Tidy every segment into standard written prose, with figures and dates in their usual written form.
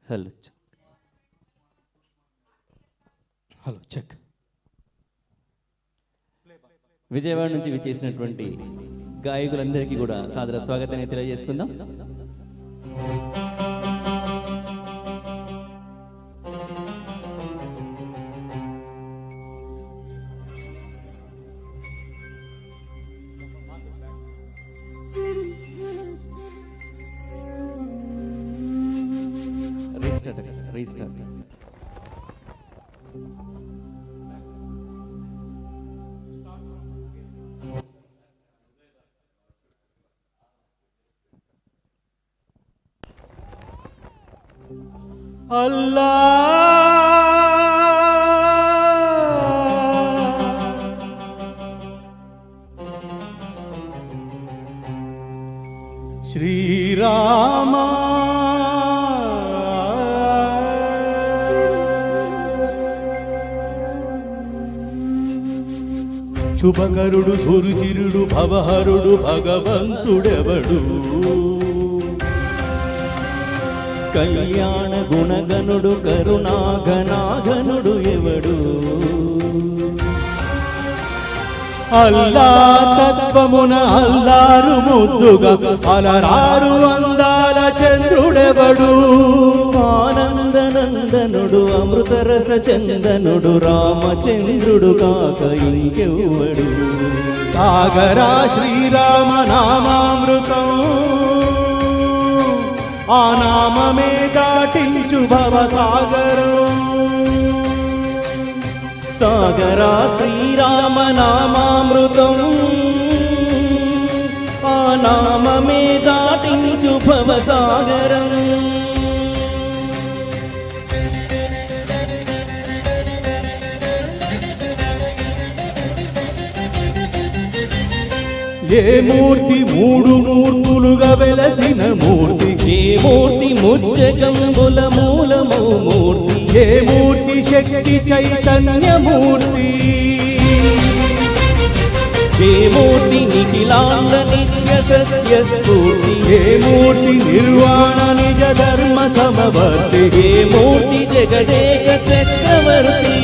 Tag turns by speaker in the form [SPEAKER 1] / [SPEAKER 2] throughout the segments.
[SPEAKER 1] Hello hello check. Vijayawada నుంచి విచ్చేసినటువంటి గాయకులందరికీ కూడా సాదర స్వాగతాన్ని తెలియజేసుకుందాం. రీస్టార్ట్.
[SPEAKER 2] శ్రీరామ శుభకరుడు సురుచిరుడు భవహరుడు భగవంతుడెవడు,
[SPEAKER 1] కళ్యాణ గుణగనుడు కరుణాఘనాఘనుడు ఎవడు,
[SPEAKER 2] అల్లా తత్వమున అల్లారు ముద్దుగా అలరారు అందాల చంద్రుడెవడు,
[SPEAKER 1] ఆనందనందనుడు అమృతరస చందనుడు రామచంద్రుడు కాక ఇంకెవ్వడు,
[SPEAKER 2] సాగరా శ్రీరామ నామామృతం ఆ నామమే దాటించు భవసాగరం,
[SPEAKER 1] సాగరా శ్రీరామ నామామృతం ఆ నామమే దాటించు భవసాగరం.
[SPEAKER 2] ఏ మూర్తి మూడు మూర్తులుగా వెలసిన మూర్తి,
[SPEAKER 1] ఏ మూర్తి ముజ్జగంబుల మూలము మూర్తి,
[SPEAKER 2] ఏ మూర్తి శక్తి చైతన్య మూర్తి,
[SPEAKER 1] ఏ మూర్తి నిఖిలాండ నిత్య సత్య స్ఫూర్తి,
[SPEAKER 2] ఏ మూర్తి నిర్వాణ నిజ ధర్మ సమవర్తి,
[SPEAKER 1] ఏ మూర్తి జగదేక చక్రవర్తి,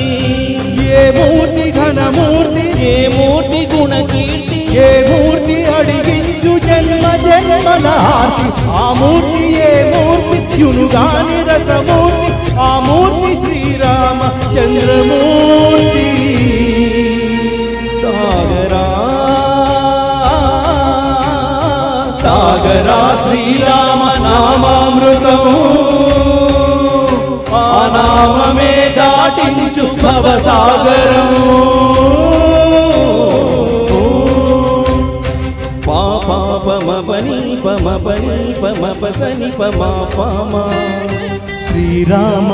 [SPEAKER 2] ఏ మూర్తి ఘనమూర్తి,
[SPEAKER 1] ఏ మూర్తి గుణకీర్తి,
[SPEAKER 2] ఏ మూర్తి అడిగించు జన్మ జన్మల హార్తి, ఆ మూర్తి ఏ మూర్తి యునుగాని రసమూర్తి, ఆ మూర్తి శ్రీరామ చంద్రమూర్తి.
[SPEAKER 1] సాగరా
[SPEAKER 2] సాగరా శ్రీరామ నామామృతము ఆ నామమే దాటించు భవసాగరము,
[SPEAKER 1] పమపని పమపని పమపసని పమపమ
[SPEAKER 2] శ్రీరామ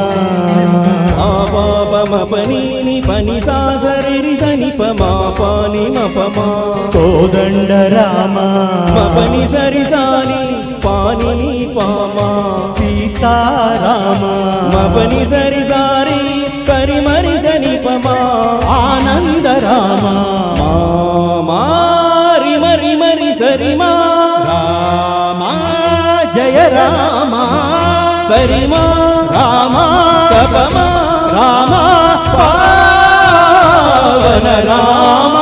[SPEAKER 1] పమపని పని సాసరి సని పమపని మపమ
[SPEAKER 2] కోదండ రామ
[SPEAKER 1] పని సరి సాని పాని పామ
[SPEAKER 2] సీతారామ
[SPEAKER 1] మపని సరి సారి సరి మరి సని పమ
[SPEAKER 2] ఆనంద రామ
[SPEAKER 1] మారి మరి మరి సరిమా
[SPEAKER 2] రామ జయ రామ
[SPEAKER 1] సరిమా
[SPEAKER 2] రామ
[SPEAKER 1] సపమా
[SPEAKER 2] రామ పావన రామ.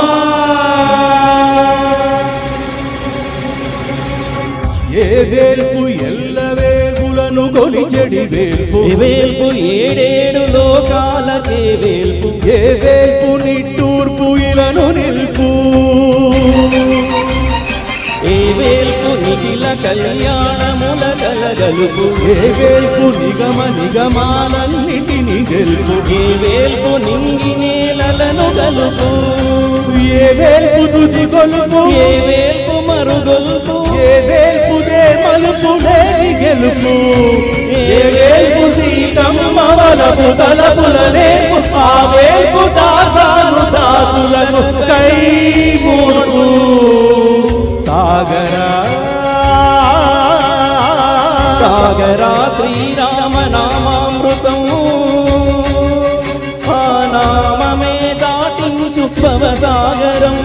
[SPEAKER 2] ఏ వేల్పు ఎల్ల వేల్పులను కొలిచెడి వేల్పు,
[SPEAKER 1] వేల్పు ఏడేడు లోకాలకే వేల్పు,
[SPEAKER 2] ఏ వేల్పు నిట్టూర్పు ఇలను నిల్పు,
[SPEAKER 1] ఏ వేల్పు నిఖిల కళ్యాణముల కలగలుపు,
[SPEAKER 2] ఏ వేల్పు నిగమ నిగమాలన్నిటిని గెలుపు,
[SPEAKER 1] ఏ వేల్పు నింగి నేలలను గలుపు,
[SPEAKER 2] ఏ వేల్పు తుది కొలుపు,
[SPEAKER 1] ఏ వేల్పు మరుగొల్పు,
[SPEAKER 2] ఏ వేల్పు దే మలుపు లేని గెలుపు, ఏ వేల్పు సీతమ్మ వలపు తలపుల నేర్పు, ఆ వేల్పు దాసాను దాసులకు కై మూర్పు. సాగరా
[SPEAKER 1] సాగరా శ్రీరామ నామామృతం ఆ నామమే దాటించు భవసాగరం.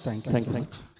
[SPEAKER 2] Thank you.